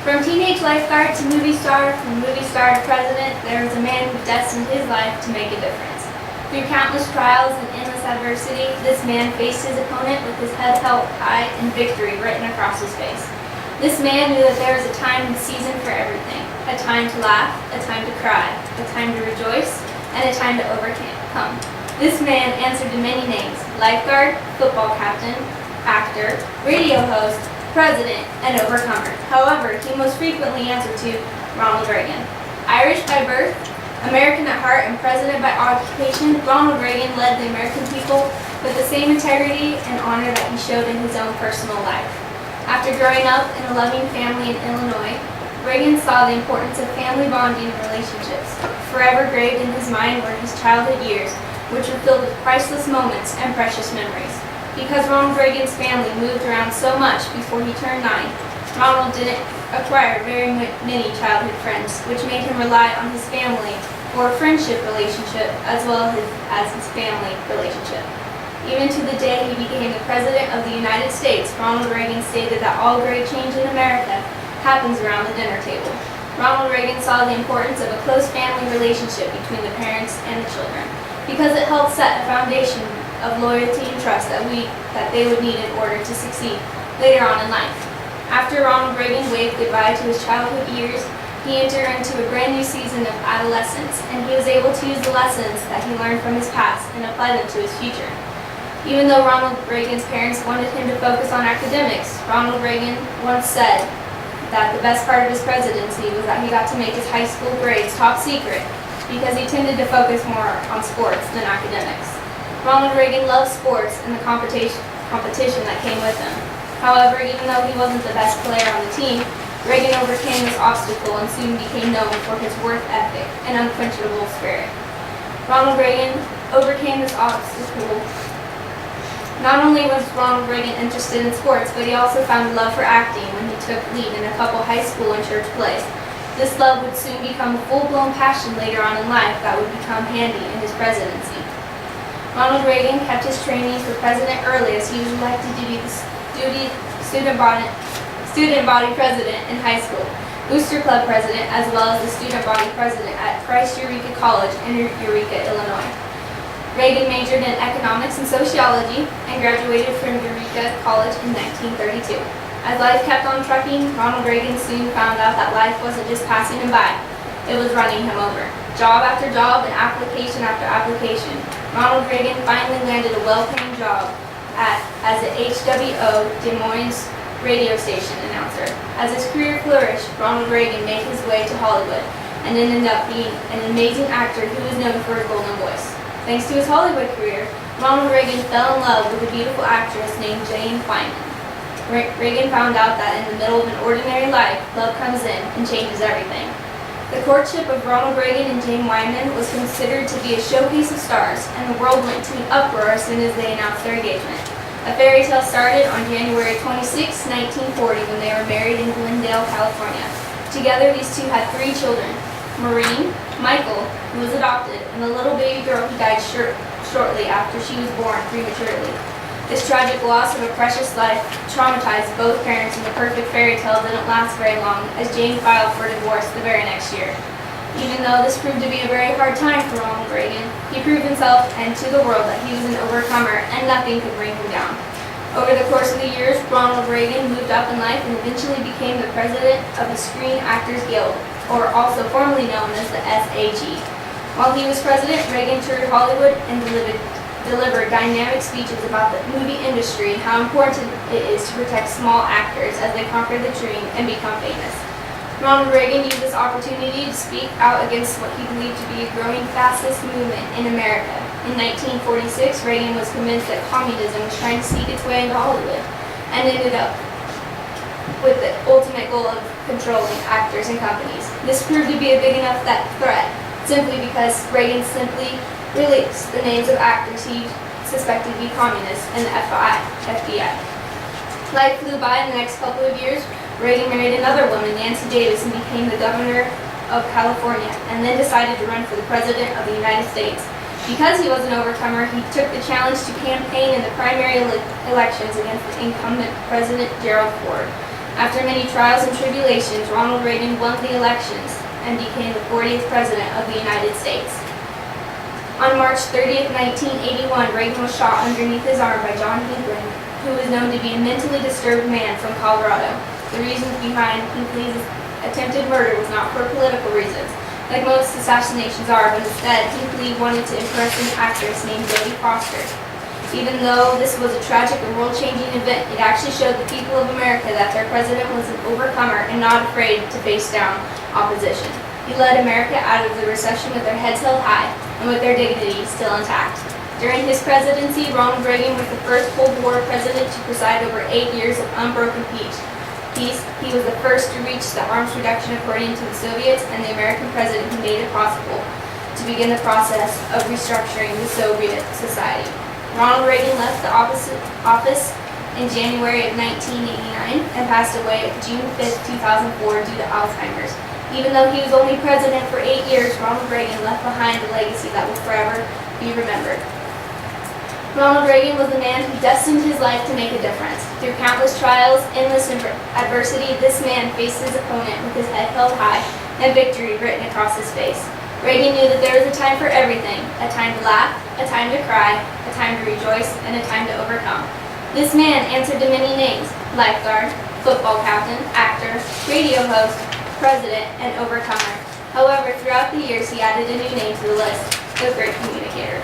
From teenage lifeguard to movie star, from movie star to president, there was a man who destined his life to make a difference. Through countless trials and endless adversity, this man faced his opponent with his head held high and victory written across his face. This man knew that there was a time and season for everything. A time to laugh, a time to cry, a time to rejoice, and a time to overcome. This man answered to many names: lifeguard, football captain, actor, radio host, president, and overcomer. However, he most frequently answered to Ronald Reagan. Irish by birth, American at heart, and president by occupation, Ronald Reagan led the American people with the same integrity and honor that he showed in his own personal life. After growing up in a loving family in Illinois, Reagan saw the importance of family bonding and relationships. Forever graved in his mind were his childhood years, which were filled with priceless moments and precious memories. Because Ronald Reagan's family moved around so much before he turned 9, Ronald didn't acquire very many childhood friends, which made him rely on his family for a friendship relationship as well as his family relationship. Even to the day he became the President of the United States, Ronald Reagan stated that all great change in America happens around the dinner table. Ronald Reagan saw the importance of a close family relationship between the parents and the children, because it helped set a foundation of loyalty and trust that they would need in order to succeed later on in life. After Ronald Reagan waved goodbye to his childhood years, he entered into a brand new season of adolescence, and he was able to use the lessons that he learned from his past and apply them to his future. Even though Ronald Reagan's parents wanted him to focus on academics, Ronald Reagan once said that the best part of his presidency was that he got to make his high school grades top secret because he tended to focus more on sports than academics. Ronald Reagan loved sports and the competition that came with them. However, even though he wasn't the best player on the team, Reagan overcame this obstacle and soon became known for his work ethic and unquenchable spirit. Ronald Reagan overcame this obstacle. Not only was Ronald Reagan interested in sports, but he also found a love for acting when he took lead in a couple high school and church plays. This love would soon become a full-blown passion later on in life that would become handy in his presidency. Ronald Reagan kept his training for president early, as he was elected to be the student body president in high school, booster club president, as well as the student body president at Christ Eureka College in Eureka, Illinois. Reagan majored in economics and sociology and graduated from Eureka College in 1932. As life kept on trucking, Ronald Reagan soon found out that life wasn't just passing him by, it was running him over. Job after job and application after application, Ronald Reagan finally landed a well-paying job as an HWO Des Moines radio station announcer. As his career flourished, Ronald Reagan made his way to Hollywood and ended up being an amazing actor who was known for his golden voice. Thanks to his Hollywood career, Ronald Reagan fell in love with a beautiful actress named Jane Wyman. Reagan found out that in the middle of an ordinary life, love comes in and changes everything. The courtship of Ronald Reagan and Jane Wyman was considered to be a showcase of stars, and the world went to an uproar as soon as they announced their engagement. A fairy tale started on January 26, 1940, when they were married in Glendale, California. Together, these two had 3 children: Maureen, Michael, who was adopted, and a little baby girl who died shortly after she was born prematurely. This tragic loss of a precious life traumatized both parents, and the perfect fairy tale didn't last very long, as Jane filed for divorce the very next year. Even though this proved to be a very hard time for Ronald Reagan, he proved himself and to the world that he was an overcomer and nothing could bring him down. Over the course of the years, Ronald Reagan moved up in life and eventually became the president of the Screen Actors Guild, or also formerly known as the SAG. While he was president, Reagan toured Hollywood and delivered dynamic speeches about the movie industry and how important it is to protect small actors as they conquer the dream and become famous. Ronald Reagan used this opportunity to speak out against what he believed to be a growing fascist movement in America. In 1946, Reagan was convinced that communism was trying to sneak its way into Hollywood, and ended up with the ultimate goal of controlling actors and companies. This proved to be a big enough threat, simply because Reagan simply released the names of actors he suspected to be communists in the FBI. Life flew by in the next couple of years. Reagan married another woman, Nancy Davis, and became the governor of California, and then decided to run for the president of the United States. Because he was an overcomer, he took the challenge to campaign in the primary elections against the incumbent President Gerald Ford. After many trials and tribulations, Ronald Reagan won the elections and became the 40th President of the United States. On March 30th, 1981, Reagan was shot underneath his arm by John Hackler, who was known to be a mentally disturbed man from Colorado. The reasons behind Hinckley's attempted murder was not for political reasons, like most assassinations are, but instead Hinckley wanted to impress an actress named Jodie Foster. Even though this was a tragic and world-changing event, it actually showed the people of America that their president was an overcomer and not afraid to face down opposition. He led America out of the recession with their heads held high and with their dignity still intact. During his presidency, Ronald Reagan was the first Cold War president to preside over 8 years of unbroken peace. He was the first to reach the arms reduction according to the Soviets, and the American president who made it possible to begin the process of restructuring the Soviet society. Ronald Reagan left the office in January of 1989 and passed away June 5, 2004 due to Alzheimer's. Even though he was only president for 8 years, Ronald Reagan left behind a legacy that will forever be remembered. Ronald Reagan was the man who destined his life to make a difference. Through countless trials, endless adversity, this man faced his opponent with his head held high and victory written across his face. Reagan knew that there was a time for everything, a time to laugh, a time to cry, a time to rejoice, and a time to overcome. This man answered to many names: lifeguard, football captain, actor, radio host, president, and overcomer. However, throughout the years, he added a new name to the list: the great communicator.